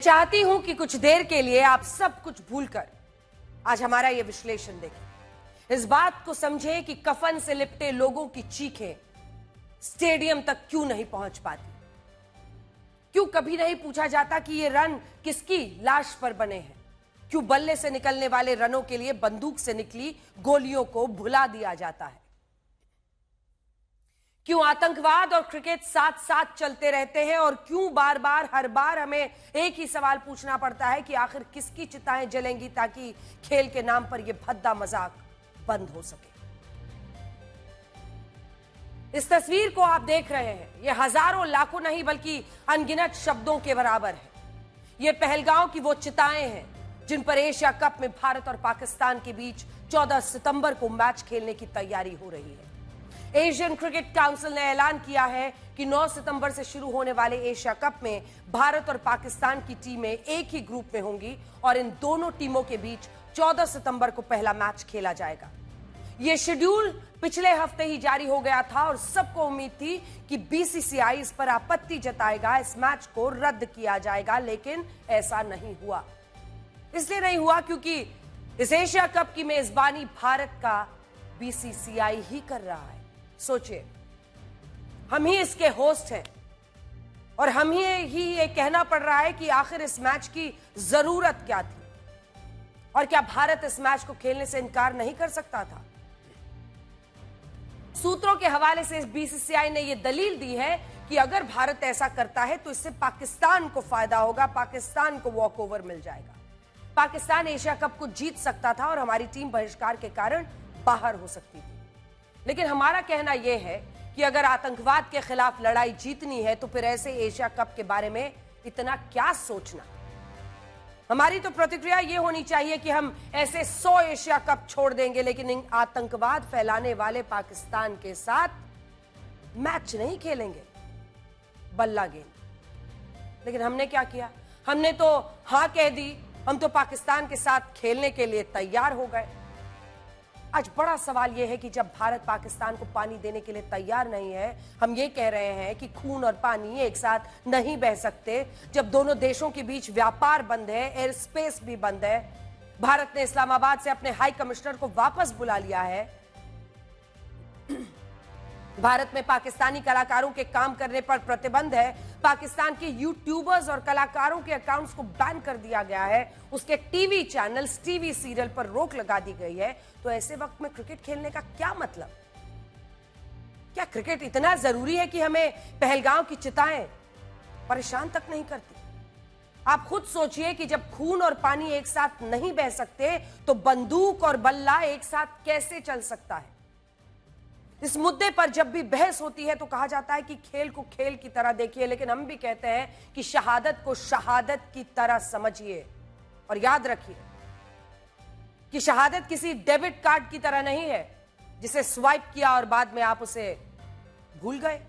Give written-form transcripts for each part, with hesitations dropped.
चाहती हूं कि कुछ देर के लिए आप सब कुछ भूलकर आज हमारा यह विश्लेषण देखें। इस बात को समझें कि कफन से लिपटे लोगों की चीखें स्टेडियम तक क्यों नहीं पहुंच पाती। क्यों कभी नहीं पूछा जाता कि ये रन किसकी लाश पर बने हैं। क्यों बल्ले से निकलने वाले रनों के लिए बंदूक से निकली गोलियों को भुला दिया जाता है। क्यों आतंकवाद और क्रिकेट साथ साथ चलते रहते हैं और क्यों बार बार हर बार हमें एक ही सवाल पूछना पड़ता है कि आखिर किसकी चिताएं जलेंगी ताकि खेल के नाम पर यह भद्दा मजाक बंद हो सके। इस तस्वीर को आप देख रहे हैं, यह हजारों लाखों नहीं बल्कि अनगिनत शब्दों के बराबर है। यह पहलगांव की वो चिताएं हैं जिन पर एशिया कप में भारत और पाकिस्तान के बीच 14 सितंबर को मैच खेलने की तैयारी हो रही है। एशियन क्रिकेट काउंसिल ने ऐलान किया है कि 9 सितंबर से शुरू होने वाले एशिया कप में भारत और पाकिस्तान की टीमें एक ही ग्रुप में होंगी और इन दोनों टीमों के बीच 14 सितंबर को पहला मैच खेला जाएगा। यह शेड्यूल पिछले हफ्ते ही जारी हो गया था और सबको उम्मीद थी कि बीसीसीआई इस पर आपत्ति जताएगा, इस मैच को रद्द किया जाएगा, लेकिन ऐसा नहीं हुआ। इसलिए नहीं हुआ क्योंकि इस एशिया कप की मेजबानी भारत का बीसीसीआई ही कर रहा है। सोचिए, हम ही इसके होस्ट हैं और हम ही ये कहना पड़ रहा है कि आखिर इस मैच की जरूरत क्या थी और क्या भारत इस मैच को खेलने से इनकार नहीं कर सकता था। सूत्रों के हवाले से बीसीसीआई ने यह दलील दी है कि अगर भारत ऐसा करता है तो इससे पाकिस्तान को फायदा होगा, पाकिस्तान को वॉकओवर मिल जाएगा। पाकिस्तान एशिया कप को जीत सकता था और हमारी टीम बहिष्कार के कारण बाहर हो सकती थी। लेकिन हमारा कहना यह है कि अगर आतंकवाद के खिलाफ लड़ाई जीतनी है तो फिर ऐसे एशिया कप के बारे में इतना क्या सोचना। हमारी तो प्रतिक्रिया यह होनी चाहिए कि हम ऐसे 100 एशिया कप छोड़ देंगे लेकिन इन आतंकवाद फैलाने वाले पाकिस्तान के साथ मैच नहीं खेलेंगे, बल्ला गेंद। लेकिन हमने क्या किया? हमने तो हां कह दी, हम तो पाकिस्तान के साथ खेलने के लिए तैयार हो गए। आज बड़ा सवाल यह है कि जब भारत पाकिस्तान को पानी देने के लिए तैयार नहीं है, हम ये कह रहे हैं कि खून और पानी एक साथ नहीं बह सकते। जब दोनों देशों के बीच व्यापार बंद है, एयर स्पेस भी बंद है, भारत ने इस्लामाबाद से अपने हाई कमिश्नर को वापस बुला लिया है, भारत में पाकिस्तानी कलाकारों के काम करने पर प्रतिबंध है, पाकिस्तान के यूट्यूबर्स और कलाकारों के अकाउंट्स को बैन कर दिया गया है, उसके टीवी चैनल्स, टीवी सीरियल पर रोक लगा दी गई है, तो ऐसे वक्त में क्रिकेट खेलने का क्या मतलब? क्या क्रिकेट इतना जरूरी है कि हमें पहलगांव की चिताएं परेशान तक नहीं करती? आप खुद सोचिए कि जब खून और पानी एक साथ नहीं बह सकते तो बंदूक और बल्ला एक साथ कैसे चल सकता है। इस मुद्दे पर जब भी बहस होती है तो कहा जाता है कि खेल को खेल की तरह देखिए, लेकिन हम भी कहते हैं कि शहादत को शहादत की तरह समझिए। और याद रखिए कि शहादत किसी डेबिट कार्ड की तरह नहीं है जिसे स्वाइप किया और बाद में आप उसे भूल गए।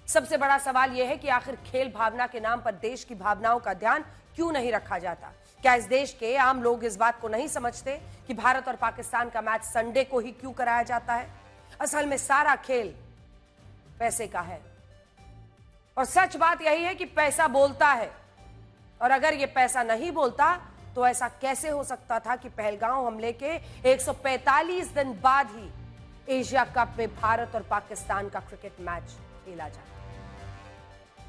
सबसे बड़ा सवाल यह है कि आखिर खेल भावना के नाम पर देश की भावनाओं का ध्यान क्यों नहीं रखा जाता। क्या इस देश के आम लोग इस बात को नहीं समझते कि भारत और पाकिस्तान का मैच संडे को ही क्यों कराया जाता है? असल में सारा खेल पैसे का है और सच बात यही है कि पैसा बोलता है, और अगर यह पैसा नहीं बोलता तो ऐसा कैसे हो सकता था कि पहलगांव हमले के 145 दिन बाद ही एशिया कप में भारत और पाकिस्तान का क्रिकेट मैच खेला जाए।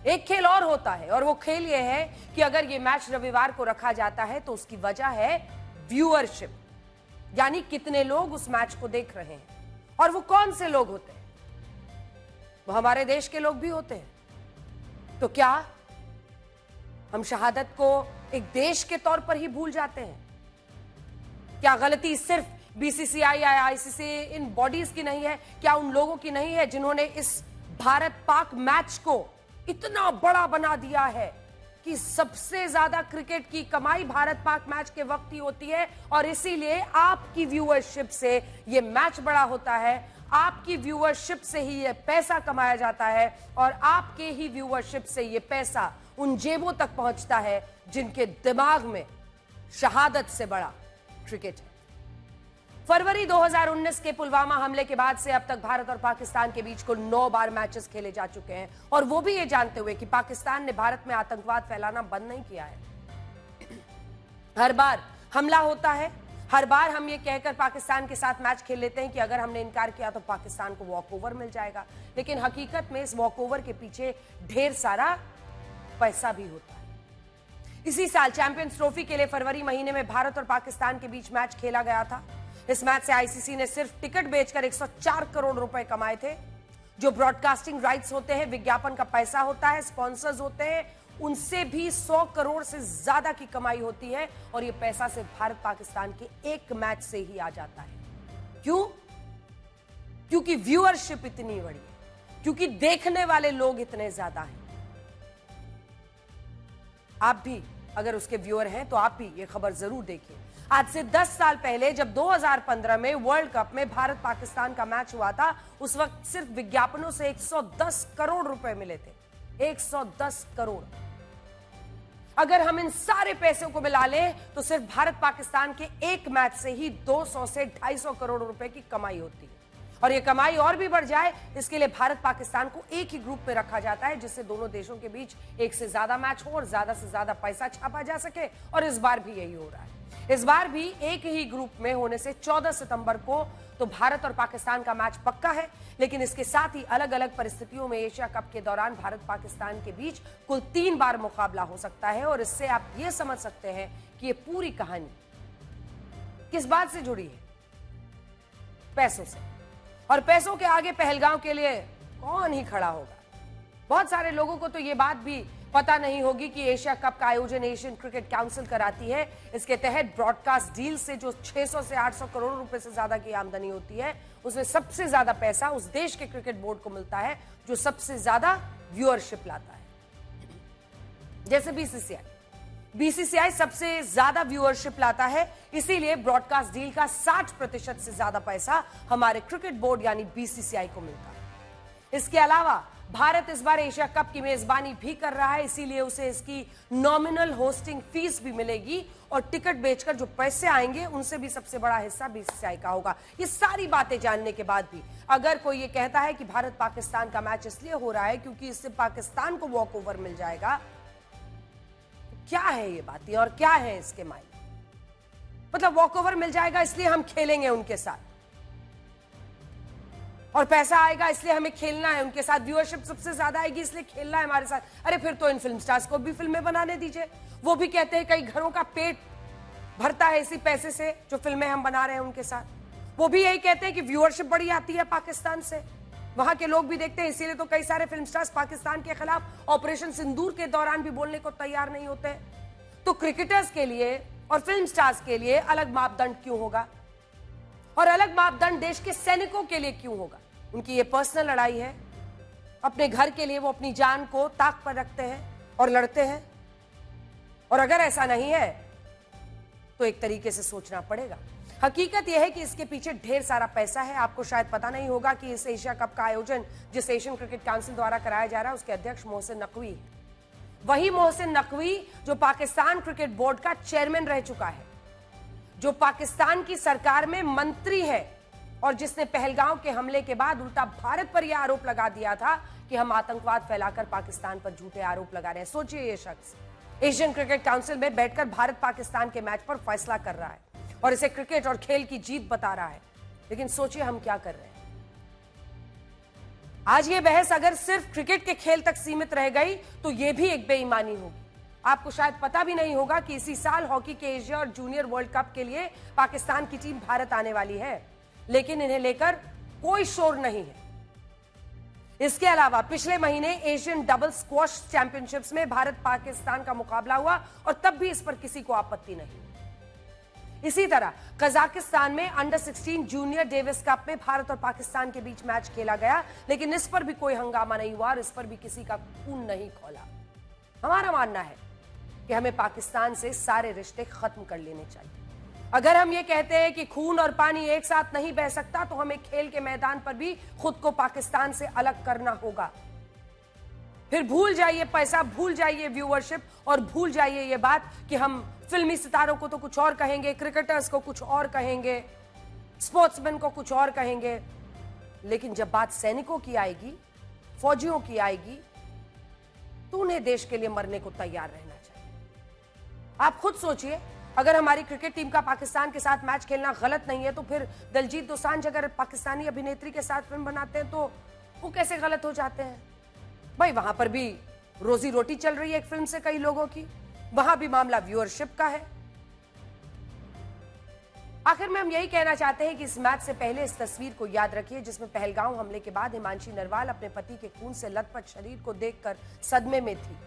एक खेल और होता है और वो खेल यह है कि अगर यह मैच रविवार को रखा जाता है तो उसकी वजह है व्यूअरशिप, यानी कितने लोग उस मैच को देख रहे हैं। और वो कौन से लोग होते हैं? वो हमारे देश के लोग भी होते हैं। तो क्या हम शहादत को एक देश के तौर पर ही भूल जाते हैं? क्या गलती सिर्फ बीसीसीआई या आईसीसी इन बॉडीज की नहीं है? क्या उन लोगों की नहीं है जिन्होंने इस भारत पाक मैच को इतना बड़ा बना दिया है कि सबसे ज्यादा क्रिकेट की कमाई भारत पाक मैच के वक्त ही होती है और इसीलिए आपकी व्यूअरशिप से यह मैच बड़ा होता है, आपकी व्यूअरशिप से ही यह पैसा कमाया जाता है और आपके ही व्यूअरशिप से यह पैसा उन जेबों तक पहुंचता है जिनके दिमाग में शहादत से बड़ा क्रिकेट है। फरवरी 2019 के पुलवामा हमले के बाद से अब तक भारत और पाकिस्तान के बीच कुल 9 बार मैचेस खेले जा चुके हैं और वो भी ये जानते हुए कि पाकिस्तान ने भारत में आतंकवाद फैलाना बंद नहीं किया है। हर बार हमला होता है, हर बार हम ये कहकर पाकिस्तान के साथ मैच खेल लेते हैं कि अगर हमने इनकार किया तो पाकिस्तान को वॉकओवर मिल जाएगा, लेकिन हकीकत में इस वॉकओवर के पीछे ढेर सारा पैसा भी होता है। इसी साल चैंपियंस ट्रॉफी के लिए फरवरी महीने में भारत और पाकिस्तान के बीच मैच खेला गया था। इस मैच से आईसीसी ने सिर्फ टिकट बेचकर 104 करोड़ रुपए कमाए थे। जो ब्रॉडकास्टिंग राइट्स होते हैं, विज्ञापन का पैसा होता है, स्पॉन्सर्स होते हैं, उनसे भी 100 करोड़ से ज्यादा की कमाई होती है और यह पैसा सिर्फ भारत पाकिस्तान के एक मैच से ही आ जाता है। क्यों? क्योंकि व्यूअरशिप इतनी बड़ी है, क्योंकि देखने वाले लोग इतने ज्यादा हैं। आप भी अगर उसके व्यूअर हैं तो आप भी ये खबर जरूर देखिए। आज से 10 साल पहले जब 2015 में वर्ल्ड कप में भारत पाकिस्तान का मैच हुआ था, उस वक्त सिर्फ विज्ञापनों से 110 करोड़ रुपए मिले थे। 110 करोड़। अगर हम इन सारे पैसों को मिला लें तो सिर्फ भारत पाकिस्तान के एक मैच से ही 200 से 250 करोड़ रुपए की कमाई होती है। और ये कमाई और भी बढ़ जाए, इसके लिए भारत पाकिस्तान को एक ही ग्रुप में रखा जाता है, जिससे दोनों देशों के बीच एक से ज्यादा मैच हो और ज्यादा से ज्यादा पैसा छापा जा सके। और इस बार भी यही हो रहा है। इस बार भी एक ही ग्रुप में होने से 14 सितंबर को तो भारत और पाकिस्तान का मैच पक्का है, लेकिन इसके साथ ही अलग अलग परिस्थितियों में एशिया कप के दौरान भारत पाकिस्तान के बीच कुल 3 बार मुकाबला हो सकता है। और इससे आप ये समझ सकते हैं कि ये पूरी कहानी किस बात से जुड़ी है? पैसों से। और पैसों के आगे पहलगांव के लिए कौन ही खड़ा होगा? बहुत सारे लोगों को तो ये बात भी पता नहीं होगी कि एशिया कप का आयोजन एशियन क्रिकेट काउंसिल कराती है। इसके तहत ब्रॉडकास्ट डील से जो 600 से 800 करोड़ रुपए से ज्यादा की आमदनी होती है, उसमें सबसे ज्यादा पैसा उस देश के क्रिकेट बोर्ड को मिलता है जो सबसे ज्यादा व्यूअरशिप लाता है, जैसे बीसीसीआई सबसे ज्यादा व्यूअरशिप लाता है, इसीलिए ब्रॉडकास्ट डील का 60% से ज्यादा पैसा हमारे क्रिकेट बोर्ड यानी बीसीसीआई को मिलता है। इसके अलावा भारत इस बार एशिया कप की मेजबानी भी कर रहा है, इसीलिए उसे इसकी नॉमिनल होस्टिंग फीस भी मिलेगी और टिकट बेचकर जो पैसे आएंगे उनसे भी सबसे बड़ा हिस्सा बीसीसीआई का होगा। ये सारी बातें जानने के बाद भी अगर कोई ये कहता है कि भारत पाकिस्तान का मैच इसलिए हो रहा है क्योंकि इससे पाकिस्तान को वॉकओवर मिल जाएगा, क्या है ये बातें और क्या है इसके मायने? मतलब वॉकओवर मिल जाएगा इसलिए हम खेलेंगे उनके साथ और पैसा आएगा इसलिए हमें खेलना है उनके साथ, व्यूअरशिप सबसे ज्यादा आएगी इसलिए खेलना है हमारे साथ। अरे फिर तो इन फिल्म स्टार्स को भी फिल्में बनाने दीजिए। वो भी कहते हैं कई घरों का पेट भरता है इसी पैसे से जो फिल्में हम बना रहे हैं उनके साथ। वो भी यही कहते हैं कि व्यूअरशिप बड़ी आती है पाकिस्तान से, वहां के लोग भी देखते हैं, इसीलिए तो कई सारे फिल्म स्टार्स पाकिस्तान के खिलाफ ऑपरेशन सिंदूर के दौरान भी बोलने को तैयार नहीं होते। तो क्रिकेटर्स के लिए और फिल्म स्टार्स के लिए अलग मापदंड क्यों होगा और अलग मापदंड देश के सैनिकों के लिए क्यों होगा? उनकी ये पर्सनल लड़ाई है, अपने घर के लिए वो अपनी जान को ताक पर रखते हैं और लड़ते हैं। और अगर ऐसा नहीं है तो एक तरीके से सोचना पड़ेगा। हकीकत यह है कि इसके पीछे ढेर सारा पैसा है। आपको शायद पता नहीं होगा कि इस एशिया कप का आयोजन जिस एशियन क्रिकेट काउंसिल द्वारा कराया जा रहा है उसके अध्यक्ष मोहसिन नकवी है। वही मोहसिन नकवी जो पाकिस्तान क्रिकेट बोर्ड का चेयरमैन रह चुका है, जो पाकिस्तान की सरकार में मंत्री है और जिसने पहलगांव के हमले के बाद उल्टा भारत पर यह आरोप लगा दिया था कि हम आतंकवाद फैलाकर पाकिस्तान पर झूठे आरोप लगा रहे हैं। सोचिए, ये शख्स एशियन क्रिकेट काउंसिल में बैठकर भारत पाकिस्तान के मैच पर फैसला कर रहा है और इसे क्रिकेट और खेल की जीत बता रहा है। लेकिन सोचिए हम क्या कर रहे हैं। आज ये बहस अगर सिर्फ क्रिकेट के खेल तक सीमित रह गई तो यह भी एक बेईमानी होगी। आपको शायद पता भी नहीं होगा कि इसी साल हॉकी के एशिया और जूनियर वर्ल्ड कप के लिए पाकिस्तान की टीम भारत आने वाली है, लेकिन इन्हें लेकर कोई शोर नहीं है। इसके अलावा पिछले महीने एशियन डबल स्क्वॉश चैंपियनशिप्स में भारत पाकिस्तान का मुकाबला हुआ और तब भी इस पर किसी को आपत्ति नहीं। इसी तरह कजाकिस्तान में अंडर 16 जूनियर डेविस कप में भारत और पाकिस्तान के बीच मैच खेला गया, लेकिन इस पर भी कोई हंगामा नहीं हुआ और इस पर भी किसी का खून नहीं खौला। हमारा मानना है कि हमें पाकिस्तान से सारे रिश्ते खत्म कर लेने चाहिए। अगर हम ये कहते हैं कि खून और पानी एक साथ नहीं बह सकता तो हमें खेल के मैदान पर भी खुद को पाकिस्तान से अलग करना होगा। फिर भूल जाइए पैसा, भूल जाइए व्यूअरशिप और भूल जाइए ये बात कि हम फिल्मी सितारों को तो कुछ और कहेंगे, क्रिकेटर्स को कुछ और कहेंगे, स्पोर्ट्समैन को कुछ और कहेंगे, लेकिन जब बात सैनिकों की आएगी, फौजियों की आएगी, तो उन्हें देश के लिए मरने को तैयार रहना चाहिए। आप खुद सोचिए, अगर हमारी क्रिकेट टीम का पाकिस्तान के साथ मैच खेलना गलत नहीं है, तो फिर दिलजीत दोसांझ अगर पाकिस्तानी अभिनेत्री के साथ फिल्म बनाते हैं तो वो कैसे गलत हो जाते हैं? भाई वहां पर भी रोजी रोटी चल रही है एक फिल्म से कई लोगों की, वहां भी मामला व्यूअरशिप का है। आखिर में हम यही कहना चाहते हैं कि इस मैच से पहले इस तस्वीर को याद रखिए जिसमें पहलगांव हमले के बाद हिमांशी नरवाल अपने पति के खून से लथपथ शरीर को देखकर सदमे में थी।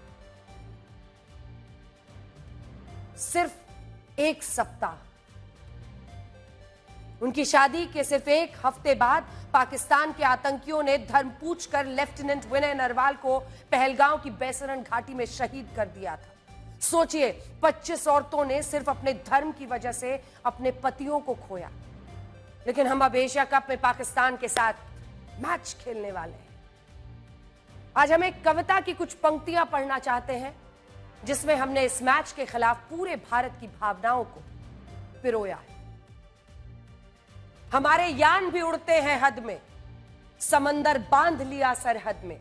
सिर्फ एक सप्ताह, उनकी शादी के सिर्फ एक हफ्ते बाद पाकिस्तान के आतंकियों ने धर्म पूछकर लेफ्टिनेंट विनय नरवाल को पहलगांव की बैसरन घाटी में शहीद कर दिया था। सोचिए, 25 औरतों ने सिर्फ अपने धर्म की वजह से अपने पतियों को खोया। लेकिन हम अब एशिया कप में पाकिस्तान के साथ मैच खेलने वाले हैं। आज हम एक कविता की कुछ पंक्तियां पढ़ना चाहते हैं जिसमें हमने इस मैच के खिलाफ पूरे भारत की भावनाओं को पिरोया है। हमारे यान भी उड़ते हैं हद में, समंदर बांध लिया सरहद में,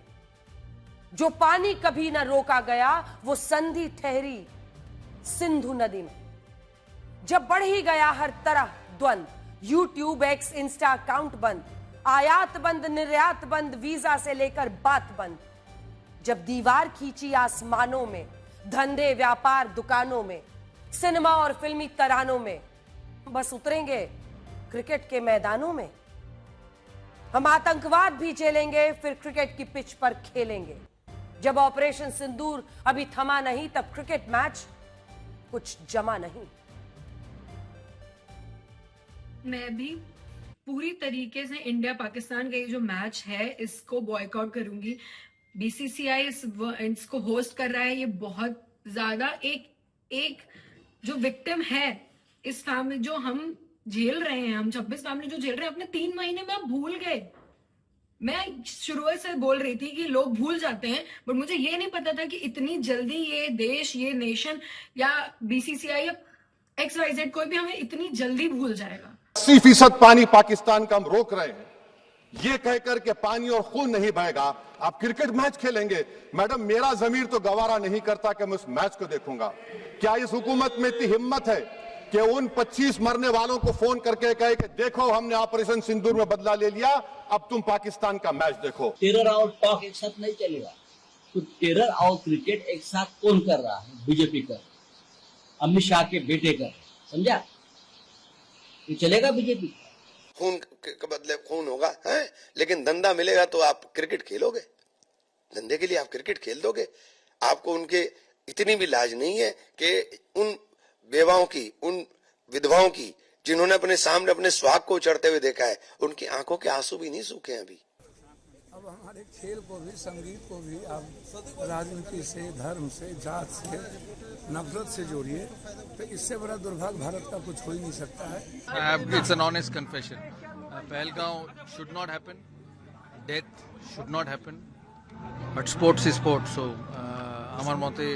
जो पानी कभी न रोका गया वो संधि ठहरी सिंधु नदी में। जब बढ़ ही गया हर तरह द्वंद, यूट्यूब एक्स इंस्टा अकाउंट बंद, आयात बंद निर्यात बंद, वीजा से लेकर बात बंद। जब दीवार खींची आसमानों में, धंधे व्यापार दुकानों में, सिनेमा और फिल्मी तरानों में, बस उतरेंगे क्रिकेट के मैदानों में। हम आतंकवाद भी झेलेंगे, फिर क्रिकेट की पिच पर खेलेंगे। जब ऑपरेशन सिंदूर अभी थमा नहीं, तब क्रिकेट मैच कुछ जमा नहीं। मैं भी पूरी तरीके से इंडिया पाकिस्तान का ये जो मैच है इसको बॉयकॉट करूंगी। बीसीसीआई इसको होस्ट कर रहा है, ये बहुत ज्यादा एक जो विक्टिम है इस फैमिली जो हम झेल रहे हैं, हम 26 फैमिली जो झेल रहे हैं, अपने 3 महीने में आप भूल गए। मैं शुरुआत से बोल रही थी कि लोग भूल जाते हैं, बट मुझे ये नहीं पता था कि इतनी जल्दी ये देश, ये नेशन या बीसीसीआई या XYZ कोई भी हमें इतनी जल्दी भूल जाएगा। 80% पानी पाकिस्तान का हम रोक रहे हैं, ये कहकर के पानी और खून नहीं बहेगा, आप क्रिकेट मैच खेलेंगे। मैडम, मेरा जमीर तो गवारा नहीं करता कि मैं उस मैच को देखूंगा। क्या इस हुकूमत में इतनी हिम्मत है कि उन 25 मरने वालों को फोन करके कहे कि देखो हमने ऑपरेशन सिंदूर में बदला ले लिया, अब तुम पाकिस्तान का मैच देखो। टेरर और टॉक एक साथ नहीं चलेगा। तो टेरर और क्रिकेट एक साथ कौन कर रहा है? बीजेपी कर, अमित शाह के बेटे कर, समझा? ये चलेगा बीजेपी? खून के बदले खून होगा है, लेकिन धंधा मिलेगा तो आप क्रिकेट खेलोगे? धंधे के लिए आप क्रिकेट खेल दोगे? आपको उनके इतनी भी लाज नहीं है कि उन बेवाओं की, उन विधवाओं की जिन्होंने अपने सामने अपने सुहाग को चढ़ते हुए देखा है, उनकी आंखों के आंसू भी नहीं सूखे अभी। अब हमारे खेल को भी, संगीत को भी अब राजनीति से, धर्म से, जात से, नफरत से जोड़िए, तो इससे बड़ा दुर्भाग्य भारत का कुछ हो ही नहीं सकता है। It's an honest confession. Pahalgaon should not happen. Death should not happen. But sports is sports. So, আমার মতে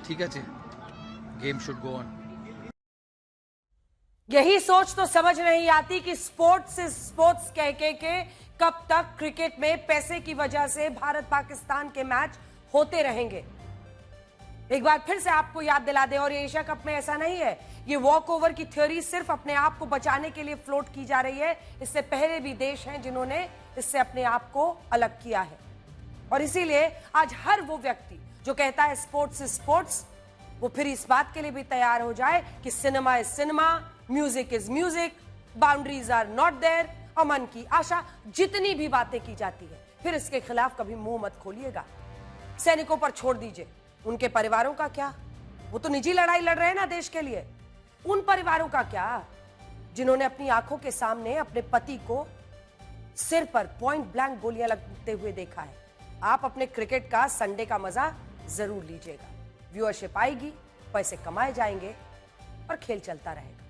ঠিক আছে. Game should go on. यही सोच तो समझ नहीं आती कि स्पोर्ट्स इज स्पोर्ट्स कह के कब तक क्रिकेट में पैसे की वजह से भारत पाकिस्तान के मैच होते रहेंगे। एक बार फिर से आपको याद दिला दें, और ये एशिया कप में ऐसा नहीं है, ये वॉक ओवर की थ्योरी सिर्फ अपने आप को बचाने के लिए फ्लोट की जा रही है। इससे पहले भी देश हैं जिन्होंने इससे अपने आप को अलग किया है। और इसीलिए आज हर वो व्यक्ति जो कहता है स्पोर्ट्स इज स्पोर्ट्स, वो फिर इस बात के लिए भी तैयार हो जाए कि cinema is cinema, music is music, boundaries are not there, अमन की आशा, जितनी भी बातें की जाती है, फिर इसके खिलाफ कभी मुंह मत खोलिएगा। सैनिकों पर छोड़ दीजिए, उनके परिवारों का क्या? वो तो निजी लड़ाई लड़ रहे हैं ना देश के लिए। उन परिवारों का क्या जिन्होंने अपनी आंखों के सामने अपने पति को सिर पर पॉइंट ब्लैंक गोलियां लगते हुए देखा है। आप अपने क्रिकेट का संडे का मजा जरूर लीजिएगा। व्यूअरशिप आएगी, पैसे कमाए जाएंगे और खेल चलता रहेगा।